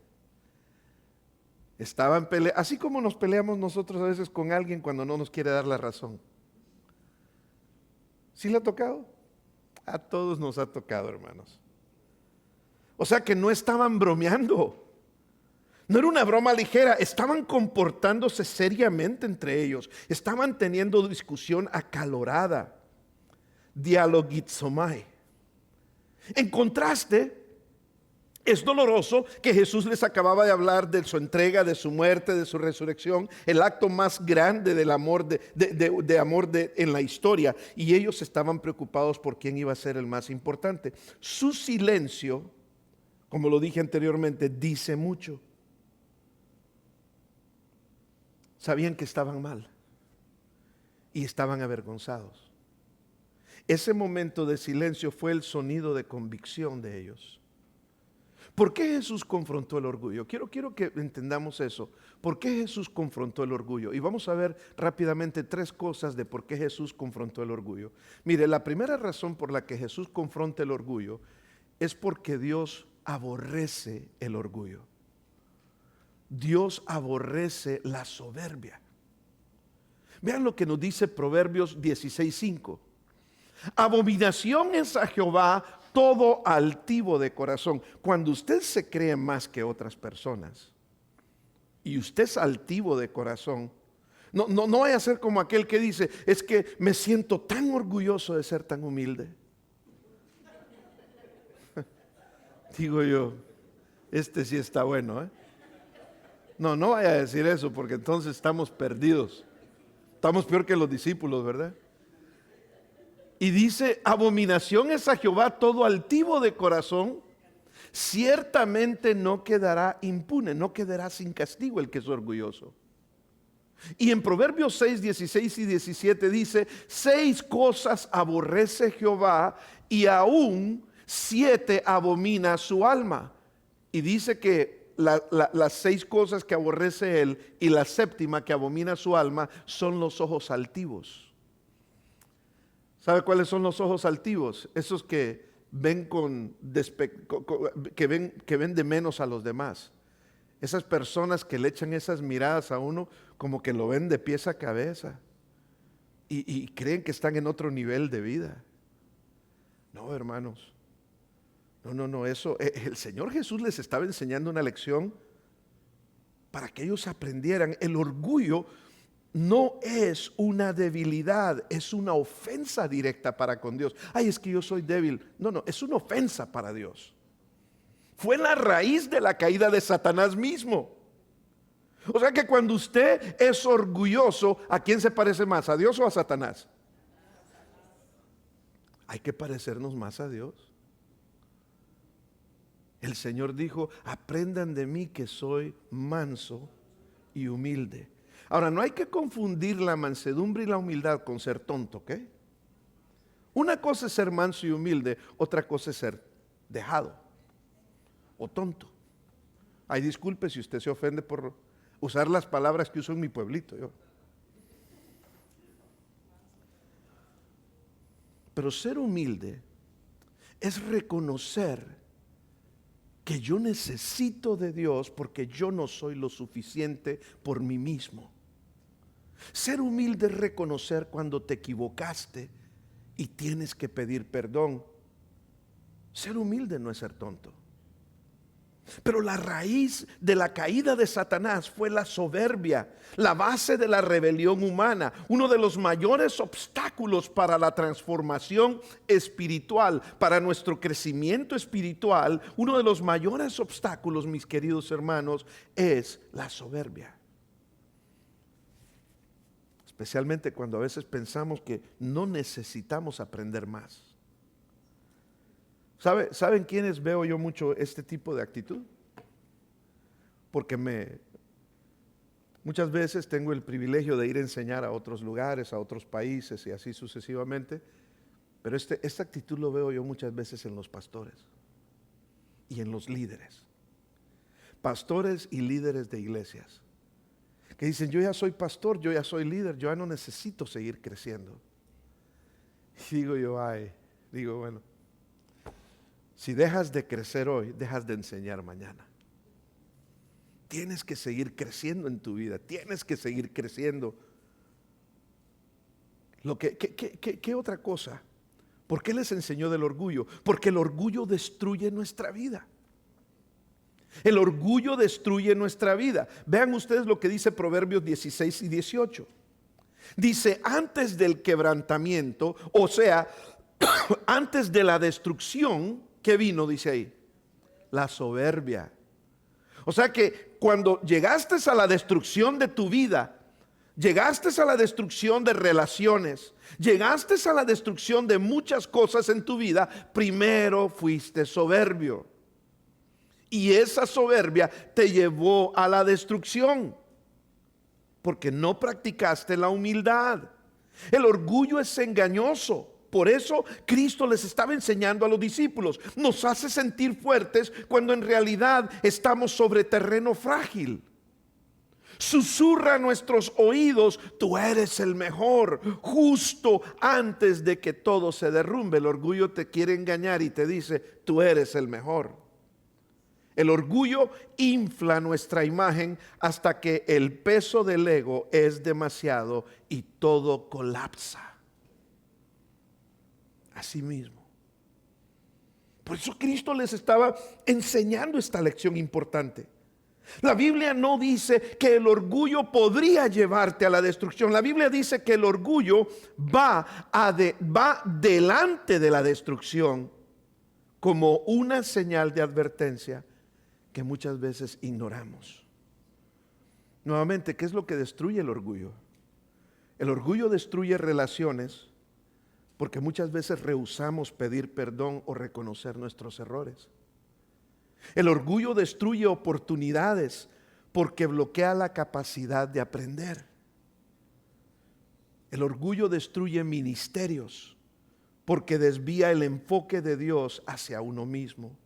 Speaker 1: Así como nos peleamos nosotros a veces con alguien cuando no nos quiere dar la razón. ¿Sí le ha tocado? A todos nos ha tocado, hermanos. O sea que no estaban bromeando. No era una broma ligera, estaban comportándose seriamente entre ellos. Estaban teniendo discusión acalorada. Dialogizomai. En contraste, es doloroso que Jesús les acababa de hablar de su entrega, de su muerte, de su resurrección, el acto más grande del amor en la historia. Y ellos estaban preocupados por quién iba a ser el más importante. Su silencio, como lo dije anteriormente, dice mucho. Sabían que estaban mal y estaban avergonzados. Ese momento de silencio fue el sonido de convicción de ellos. ¿Por qué Jesús confrontó el orgullo? Quiero que entendamos eso. ¿Por qué Jesús confrontó el orgullo? Y vamos a ver rápidamente 3 cosas de por qué Jesús confrontó el orgullo. Mire, la primera razón por la que Jesús confronta el orgullo es porque Dios aborrece el orgullo. Dios aborrece la soberbia. Vean lo que nos dice Proverbios 16:5. Abominación es a Jehová todo altivo de corazón. Cuando usted se cree más que otras personas y usted es altivo de corazón, no vaya a ser como aquel que dice, es que me siento tan orgulloso de ser tan humilde. Digo yo, este sí está bueno, ¿eh? No vaya a decir eso, porque entonces estamos perdidos. Estamos peor que los discípulos, ¿verdad? Y dice, abominación es a Jehová todo altivo de corazón, ciertamente no quedará impune, no quedará sin castigo el que es orgulloso. Y en Proverbios 6, 16 y 17 dice, 6 cosas aborrece Jehová y aún 7 abomina su alma. Y dice que las 6 cosas que aborrece él y la 7ª que abomina su alma son los ojos altivos. ¿Sabe cuáles son los ojos altivos? Esos que ven que ven de menos a los demás. Esas personas que le echan esas miradas a uno como que lo ven de pies a cabeza y creen que están en otro nivel de vida. No, hermanos. No, eso, el Señor Jesús les estaba enseñando una lección para que ellos aprendieran. El orgullo no es una debilidad, es una ofensa directa para con Dios. Ay, es que yo soy débil. No, es una ofensa para Dios. Fue la raíz de la caída de Satanás mismo. O sea que cuando usted es orgulloso, ¿a quién se parece más? ¿A Dios o a Satanás? Hay que parecernos más a Dios. El Señor dijo, aprendan de mí que soy manso y humilde. Ahora, no hay que confundir la mansedumbre y la humildad con ser tonto, ¿ok? Una cosa es ser manso y humilde, otra cosa es ser dejado o tonto. Ay, disculpe si usted se ofende por usar las palabras que uso en mi pueblito. Pero ser humilde es reconocer que yo necesito de Dios porque yo no soy lo suficiente por mí mismo. Ser humilde es reconocer cuando te equivocaste y tienes que pedir perdón. Ser humilde no es ser tonto. Pero la raíz de la caída de Satanás fue la soberbia, la base de la rebelión humana, uno de los mayores obstáculos para la transformación espiritual, para nuestro crecimiento espiritual. Uno de los mayores obstáculos, mis queridos hermanos, es la soberbia. Especialmente cuando a veces pensamos que no necesitamos aprender más. ¿Saben quiénes veo yo mucho este tipo de actitud? Porque muchas veces tengo el privilegio de ir a enseñar a otros lugares, a otros países y así sucesivamente. Pero esta actitud lo veo yo muchas veces en los pastores y en los líderes. Pastores y líderes de iglesias que dicen, yo ya soy pastor, yo ya soy líder, yo ya no necesito seguir creciendo. Y digo, bueno, si dejas de crecer hoy, dejas de enseñar mañana. Tienes que seguir creciendo en tu vida, tienes que seguir creciendo. ¿Qué otra cosa? ¿Por qué les enseñó del orgullo? Porque el orgullo destruye nuestra vida. El orgullo destruye nuestra vida. Vean ustedes lo que dice Proverbios 16 y 18. Dice, antes del quebrantamiento, o sea, antes de la destrucción, ¿qué vino? Dice ahí, la soberbia. O sea que cuando llegaste a la destrucción de tu vida, llegaste a la destrucción de relaciones, llegaste a la destrucción de muchas cosas en tu vida, primero fuiste soberbio. Y esa soberbia te llevó a la destrucción, porque no practicaste la humildad. El orgullo es engañoso. Por eso Cristo les estaba enseñando a los discípulos. Nos hace sentir fuertes cuando en realidad estamos sobre terreno frágil. Susurra a nuestros oídos: tú eres el mejor, justo antes de que todo se derrumbe. El orgullo te quiere engañar y te dice: tú eres el mejor. El orgullo infla nuestra imagen hasta que el peso del ego es demasiado y todo colapsa. Así mismo. Por eso Cristo les estaba enseñando esta lección importante. La Biblia no dice que el orgullo podría llevarte a la destrucción. La Biblia dice que el orgullo va delante de la destrucción como una señal de advertencia que muchas veces ignoramos. Nuevamente, ¿qué es lo que destruye el orgullo? El orgullo destruye relaciones porque muchas veces rehusamos pedir perdón o reconocer nuestros errores. El orgullo destruye oportunidades porque bloquea la capacidad de aprender. El orgullo destruye ministerios porque desvía el enfoque de Dios hacia uno mismo.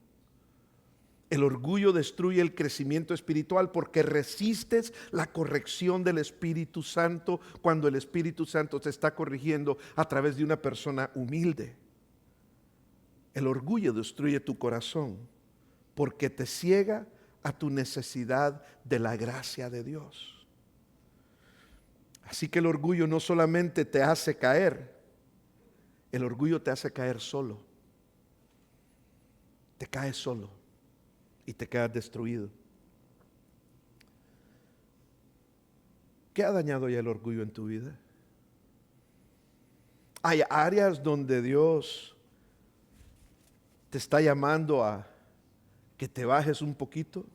Speaker 1: El orgullo destruye el crecimiento espiritual porque resistes la corrección del Espíritu Santo cuando el Espíritu Santo te está corrigiendo a través de una persona humilde. El orgullo destruye tu corazón porque te ciega a tu necesidad de la gracia de Dios. Así que el orgullo no solamente te hace caer, el orgullo te hace caer solo. Te caes solo y te quedas destruido. ¿Qué ha dañado ya el orgullo en tu vida? Hay áreas donde Dios te está llamando a que te bajes un poquito,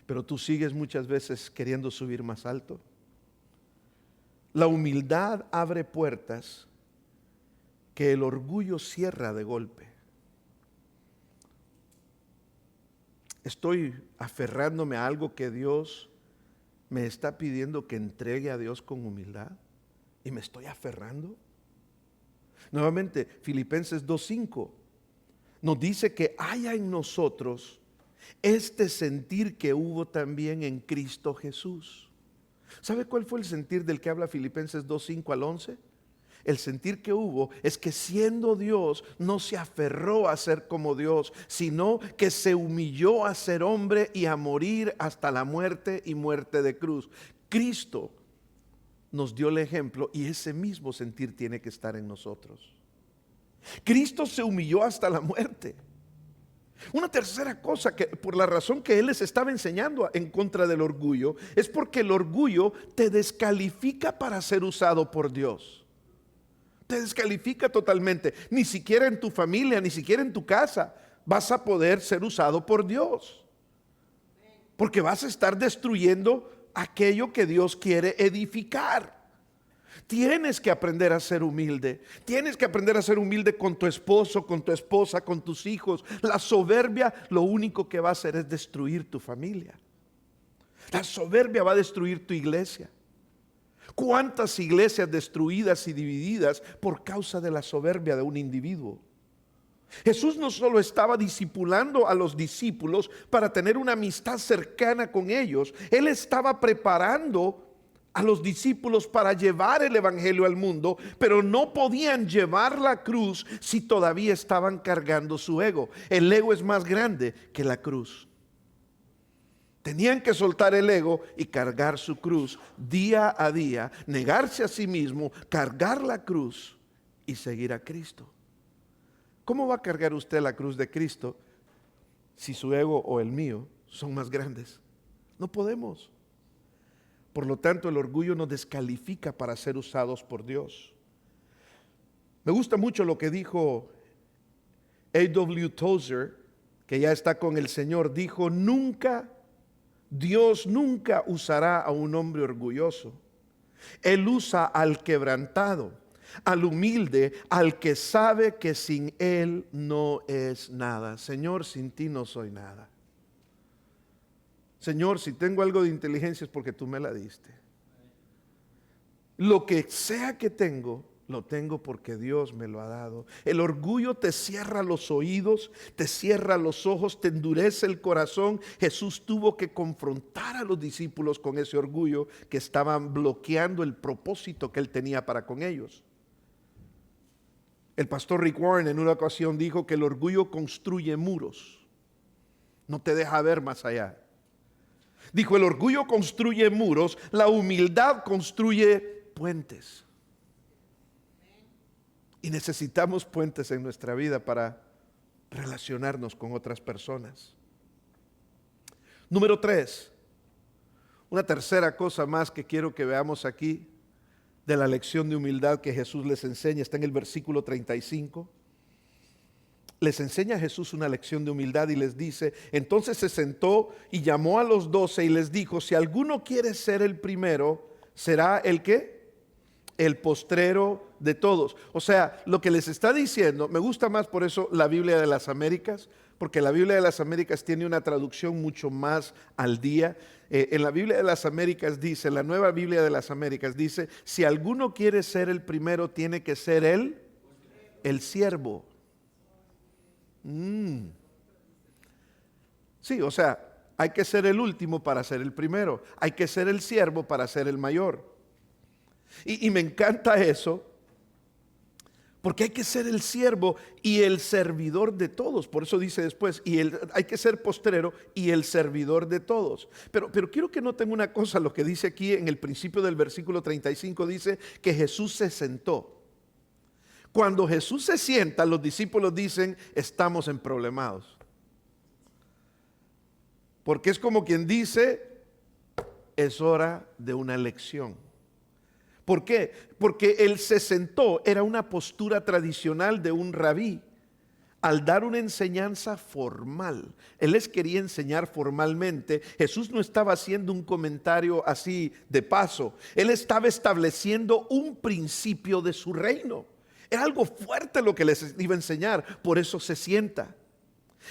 Speaker 1: pero tú sigues muchas veces queriendo subir más alto. La humildad abre puertas que el orgullo cierra de golpe. Estoy aferrándome a algo que Dios me está pidiendo que entregue a Dios con humildad y me estoy aferrando. Nuevamente, Filipenses 2:5 nos dice que haya en nosotros este sentir que hubo también en Cristo Jesús. ¿Sabe cuál fue el sentir del que habla Filipenses 2:5 al 11? El sentir que hubo es que siendo Dios no se aferró a ser como Dios, sino que se humilló a ser hombre y a morir hasta la muerte y muerte de cruz. Cristo nos dio el ejemplo y ese mismo sentir tiene que estar en nosotros. Cristo se humilló hasta la muerte. Una tercera cosa, que por la razón que Él les estaba enseñando en contra del orgullo, es porque el orgullo te descalifica para ser usado por Dios. Te descalifica totalmente. Ni siquiera en tu familia, ni siquiera en tu casa vas a poder ser usado por Dios. Porque vas a estar destruyendo aquello que Dios quiere edificar. Tienes que aprender a ser humilde. Tienes que aprender a ser humilde con tu esposo, con tu esposa, con tus hijos. La soberbia lo único que va a hacer es destruir tu familia. La soberbia va a destruir tu iglesia. ¿Cuántas iglesias destruidas y divididas por causa de la soberbia de un individuo? Jesús no solo estaba discipulando a los discípulos para tener una amistad cercana con ellos, Él estaba preparando a los discípulos para llevar el evangelio al mundo, pero no podían llevar la cruz si todavía estaban cargando su ego. El ego es más grande que la cruz. Tenían que soltar el ego y cargar su cruz día a día, negarse a sí mismo, cargar la cruz y seguir a Cristo. ¿Cómo va a cargar usted la cruz de Cristo si su ego o el mío son más grandes? No podemos. Por lo tanto, el orgullo nos descalifica para ser usados por Dios. Me gusta mucho lo que dijo A.W. Tozer, que ya está con el Señor. Dijo: Dios nunca usará a un hombre orgulloso. Él usa al quebrantado, al humilde, al que sabe que sin Él no es nada. Señor, sin ti no soy nada. Señor, si tengo algo de inteligencia es porque tú me la diste. Lo que sea que tengo, lo tengo porque Dios me lo ha dado. El orgullo te cierra los oídos, te cierra los ojos, te endurece el corazón. Jesús tuvo que confrontar a los discípulos con ese orgullo que estaban bloqueando el propósito que él tenía para con ellos. El pastor Rick Warren en una ocasión dijo que el orgullo construye muros, no te deja ver más allá. Dijo, el orgullo construye muros, la humildad construye puentes. Y necesitamos puentes en nuestra vida para relacionarnos con otras personas. Número 3, una tercera cosa más que quiero que veamos aquí de la lección de humildad que Jesús les enseña, está en el versículo 35. Les enseña a Jesús una lección de humildad y les dice, entonces se sentó y llamó a los 12 y les dijo, si alguno quiere ser el primero, será el ¿qué? El postrero de todos. O sea, lo que les está diciendo, me gusta más por eso la Biblia de las Américas, porque la Biblia de las Américas tiene una traducción mucho más al día. En la Biblia de las Américas dice, la nueva Biblia de las Américas dice, si alguno quiere ser el primero, tiene que ser el siervo. Sí, o sea, hay que ser el último para ser el primero. Hay que ser el siervo para ser el mayor. Y me encanta eso, porque hay que ser el siervo y el servidor de todos. Por eso dice después, hay que ser postrero y el servidor de todos. Pero quiero que noten una cosa, lo que dice aquí en el principio del versículo 35, dice que Jesús se sentó. Cuando Jesús se sienta, los discípulos dicen, estamos emproblemados. Porque es como quien dice, es hora de una lección. ¿Por qué? Porque él se sentó, era una postura tradicional de un rabí. Al dar una enseñanza formal, él les quería enseñar formalmente. Jesús no estaba haciendo un comentario así de paso. Él estaba estableciendo un principio de su reino. Era algo fuerte lo que les iba a enseñar, por eso se sienta.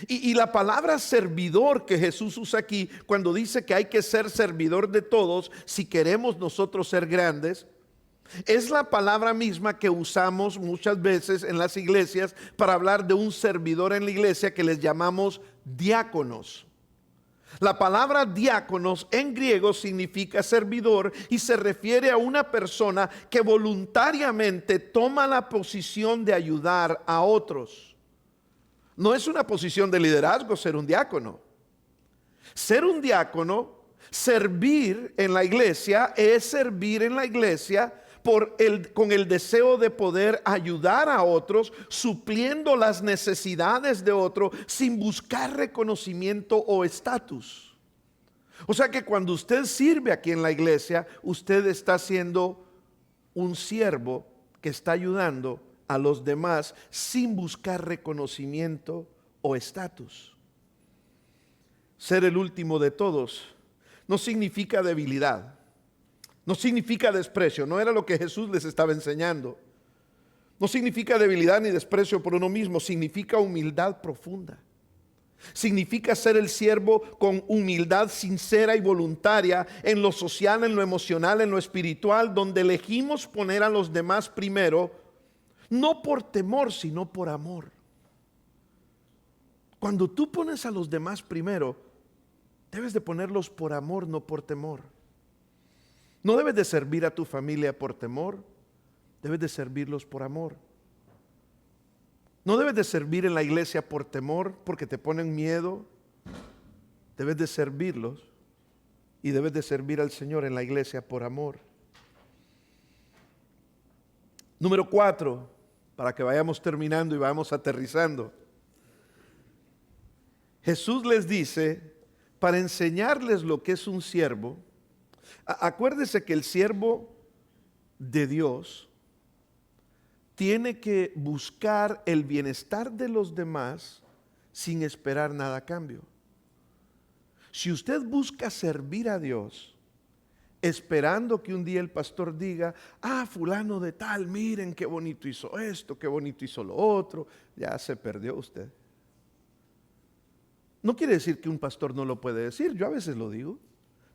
Speaker 1: Y la palabra servidor que Jesús usa aquí, cuando dice que hay que ser servidor de todos, si queremos nosotros ser grandes, es la palabra misma que usamos muchas veces en las iglesias para hablar de un servidor en la iglesia que les llamamos diáconos. La palabra diáconos en griego significa servidor y se refiere a una persona que voluntariamente toma la posición de ayudar a otros. No es una posición de liderazgo ser un diácono. Ser un diácono, servir en la iglesia, es servir en la iglesia con el deseo de poder ayudar a otros, supliendo las necesidades de otro, sin buscar reconocimiento o estatus. O sea que cuando usted sirve aquí en la iglesia, usted está siendo un siervo que está ayudando a los demás sin buscar reconocimiento o estatus. Ser el último de todos no significa debilidad. No significa desprecio, no era lo que Jesús les estaba enseñando. No significa debilidad ni desprecio por uno mismo, significa humildad profunda. Significa ser el siervo con humildad sincera y voluntaria en lo social, en lo emocional, en lo espiritual, donde elegimos poner a los demás primero, no por temor, sino por amor. Cuando tú pones a los demás primero, debes de ponerlos por amor, no por temor. No debes de servir a tu familia por temor, debes de servirlos por amor. No debes de servir en la iglesia por temor, porque te ponen miedo. Debes de servirlos y debes de servir al Señor en la iglesia por amor. Número 4, para que vayamos terminando y vayamos aterrizando. Jesús les dice, para enseñarles lo que es un siervo, acuérdese que el siervo de Dios tiene que buscar el bienestar de los demás sin esperar nada a cambio. Si usted busca servir a Dios esperando que un día el pastor diga, fulano de tal, miren qué bonito hizo esto, qué bonito hizo lo otro, ya se perdió usted. No quiere decir que un pastor no lo puede decir, yo a veces lo digo,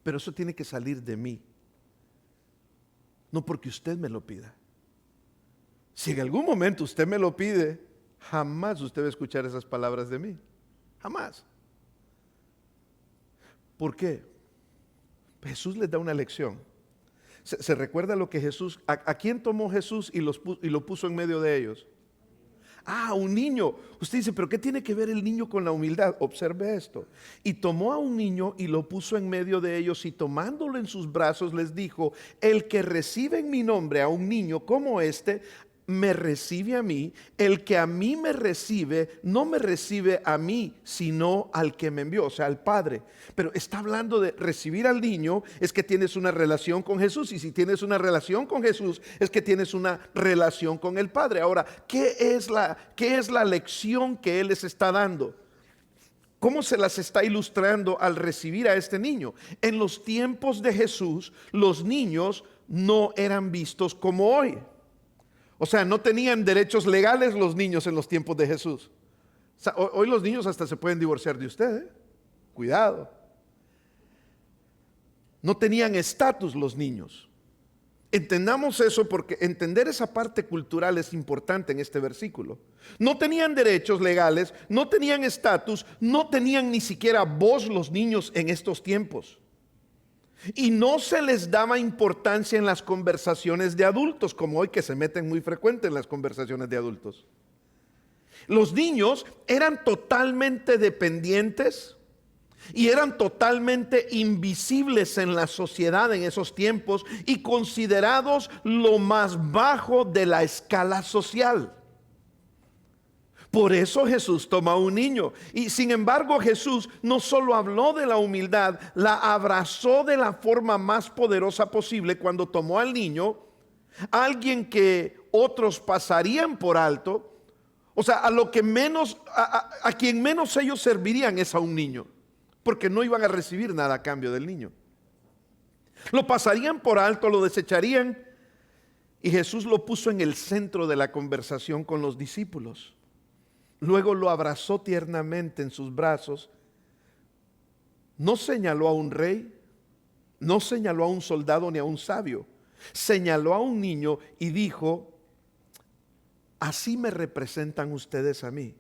Speaker 1: pero eso tiene que salir de mí, no porque usted me lo pida. Si en algún momento usted me lo pide, jamás usted va a escuchar esas palabras de mí. Jamás. ¿Por qué? Jesús les da una lección. ¿Se recuerda lo que Jesús, a quién tomó Jesús y lo puso en medio de ellos? Un niño. Usted dice, pero ¿qué tiene que ver el niño con la humildad? Observe esto. Y tomó a un niño y lo puso en medio de ellos, y tomándolo en sus brazos les dijo: el que recibe en mi nombre a un niño como este, me recibe a mí. El que a mí me recibe, no me recibe a mí, sino al que me envió, o sea, al Padre. Pero está hablando de recibir al niño, es que tienes una relación con Jesús. Y si tienes una relación con Jesús, es que tienes una relación con el Padre. Ahora, ¿qué es la lección que Él les está dando? ¿Cómo se las está ilustrando al recibir a este niño? En los tiempos de Jesús, los niños no eran vistos como hoy. O sea, no tenían derechos legales los niños en los tiempos de Jesús. O sea, hoy los niños hasta se pueden divorciar de usted, ¿eh? Cuidado. No tenían estatus los niños. Entendamos eso, porque entender esa parte cultural es importante en este versículo. No tenían derechos legales, no tenían estatus, no tenían ni siquiera voz los niños en estos tiempos. Y no se les daba importancia en las conversaciones de adultos, como hoy, que se meten muy frecuente en las conversaciones de adultos. Los niños eran totalmente dependientes y eran totalmente invisibles en la sociedad en esos tiempos, y considerados lo más bajo de la escala social. Por eso Jesús toma a un niño. Y sin embargo, Jesús no solo habló de la humildad, la abrazó de la forma más poderosa posible cuando tomó al niño, alguien que otros pasarían por alto. O sea, a quien menos ellos servirían es a un niño, porque no iban a recibir nada a cambio del niño. Lo pasarían por alto, lo desecharían, y Jesús lo puso en el centro de la conversación con los discípulos. Luego lo abrazó tiernamente en sus brazos. No señaló a un rey, no señaló a un soldado ni a un sabio. Señaló a un niño y dijo: así me representan ustedes a mí.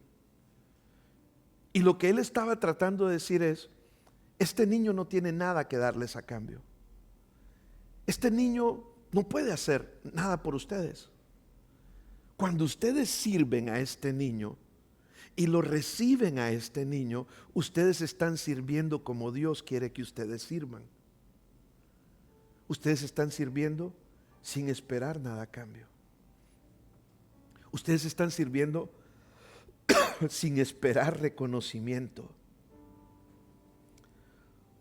Speaker 1: Y lo que él estaba tratando de decir es: este niño no tiene nada que darles a cambio. Este niño no puede hacer nada por ustedes. Cuando ustedes sirven a este niño y lo reciben a este niño, ustedes están sirviendo como Dios quiere que ustedes sirvan. Ustedes están sirviendo sin esperar nada a cambio. Ustedes están sirviendo sin esperar reconocimiento.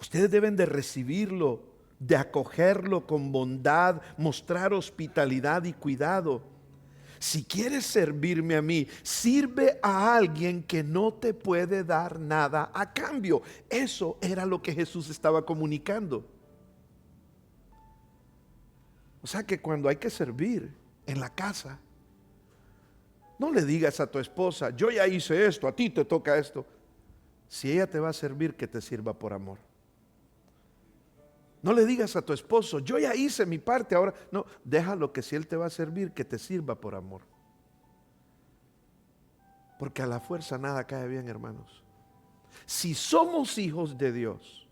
Speaker 1: Ustedes deben de recibirlo, de acogerlo con bondad, mostrar hospitalidad y cuidado. Si quieres servirme a mí, sirve a alguien que no te puede dar nada a cambio. Eso era lo que Jesús estaba comunicando. O sea que cuando hay que servir en la casa, no le digas a tu esposa: yo ya hice esto, a ti te toca esto. Si ella te va a servir, que te sirva por amor. No le digas a tu esposo: yo ya hice mi parte, ahora no. Déjalo, que si él te va a servir, que te sirva por amor. Porque a la fuerza nada cae bien, hermanos. Si somos hijos de Dios,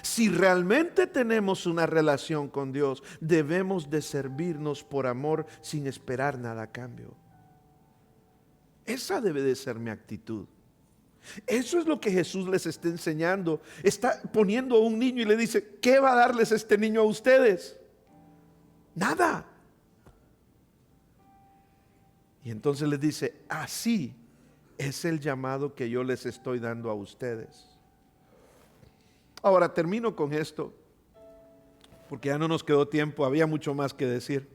Speaker 1: si realmente tenemos una relación con Dios, debemos de servirnos por amor sin esperar nada a cambio. Esa debe de ser mi actitud. Eso es lo que Jesús les está enseñando. Está poniendo a un niño y le dice: ¿qué va a darles este niño a ustedes? Nada. Y entonces les dice: así es el llamado que yo les estoy dando a ustedes. Ahora termino con esto, porque ya no nos quedó tiempo, había mucho más que decir.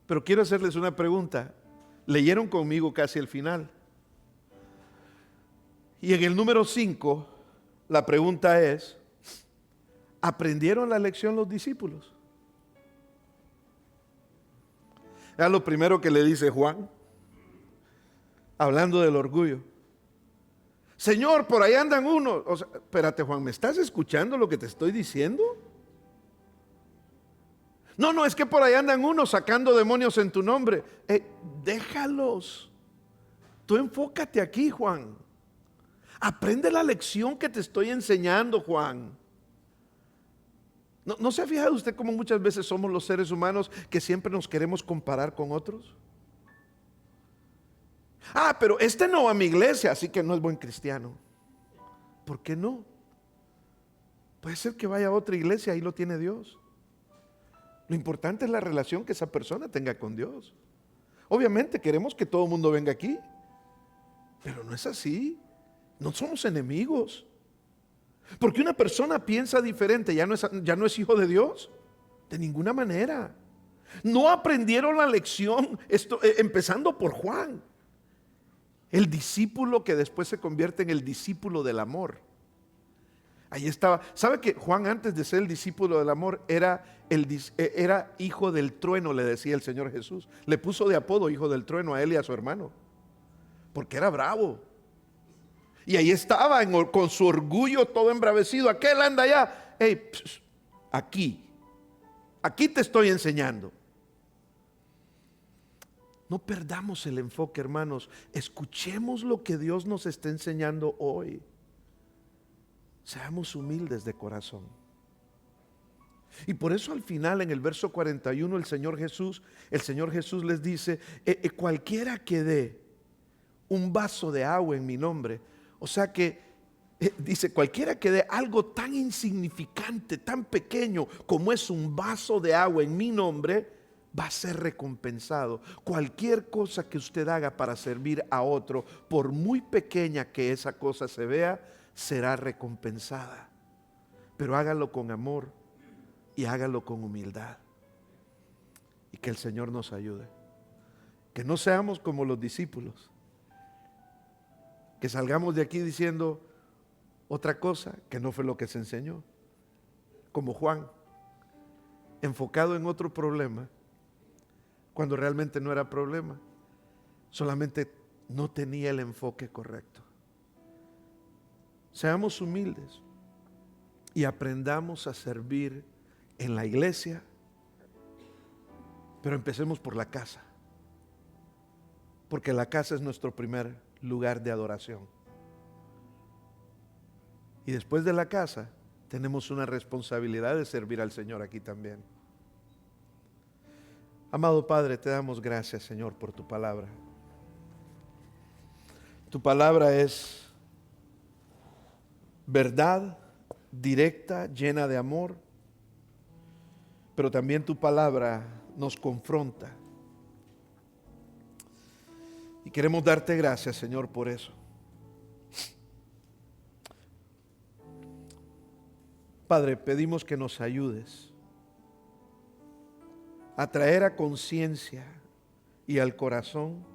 Speaker 1: Pero quiero hacerles una pregunta. Leyeron conmigo casi el final. Y en el número 5, la pregunta es: ¿aprendieron la lección los discípulos? Es lo primero que le dice Juan, hablando del orgullo. Señor, por ahí andan unos. O sea, espérate, Juan, ¿me estás escuchando lo que te estoy diciendo? No, no, es que por ahí andan unos sacando demonios en tu nombre. Déjalos. Tú enfócate aquí, Juan. Aprende la lección que te estoy enseñando, Juan. ¿No se ha fijado usted cómo muchas veces somos los seres humanos que siempre nos queremos comparar con otros? Ah, pero este no va a mi iglesia, así que no es buen cristiano. ¿Por qué no? Puede ser que vaya a otra iglesia, ahí lo tiene Dios. Lo importante es la relación que esa persona tenga con Dios. Obviamente queremos que todo el mundo venga aquí, pero no es así. No somos enemigos. Porque una persona piensa diferente, ya no es hijo de Dios. De ninguna manera. No aprendieron la lección, empezando por Juan. El discípulo que después se convierte en el discípulo del amor. Ahí estaba. ¿Sabe que Juan, antes de ser el discípulo del amor, era hijo del trueno, le decía el Señor Jesús? Le puso de apodo hijo del trueno a él y a su hermano, porque era bravo. Y ahí estaba con su orgullo todo embravecido. Aquel anda allá. Hey, aquí te estoy enseñando. No perdamos el enfoque, hermanos. Escuchemos lo que Dios nos está enseñando hoy. Seamos humildes de corazón. Y por eso al final, en el verso 41, el Señor Jesús les dice, cualquiera que dé un vaso de agua en mi nombre, o sea que dice, cualquiera que dé algo tan insignificante, tan pequeño como es un vaso de agua en mi nombre, va a ser recompensado. Cualquier cosa que usted haga para servir a otro, por muy pequeña que esa cosa se vea, será recompensada. Pero hágalo con amor y hágalo con humildad. Y que el Señor nos ayude. Que no seamos como los discípulos, que salgamos de aquí diciendo otra cosa que no fue lo que se enseñó. Como Juan, enfocado en otro problema, cuando realmente no era problema, solamente no tenía el enfoque correcto. Seamos humildes y aprendamos a servir en la iglesia, pero empecemos por la casa, porque la casa es nuestro primer lugar de adoración. Y después de la casa tenemos una responsabilidad de servir al Señor aquí también. Amado Padre, te damos gracias, Señor, por tu palabra. Tu palabra es verdad, directa, llena de amor, pero también tu palabra nos confronta. Y queremos darte gracias, Señor, por eso. Padre, pedimos que nos ayudes a traer a conciencia y al corazón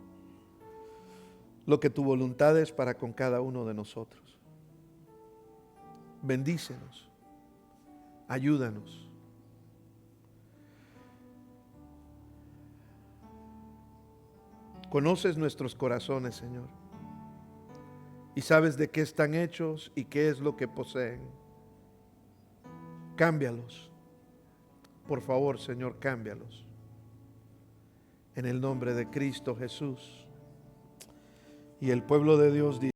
Speaker 1: lo que tu voluntad es para con cada uno de nosotros. Bendícenos, ayúdanos. Conoces nuestros corazones, Señor, y sabes de qué están hechos y qué es lo que poseen. Cámbialos. Por favor, Señor, cámbialos. En el nombre de Cristo Jesús. Y el pueblo de Dios dice: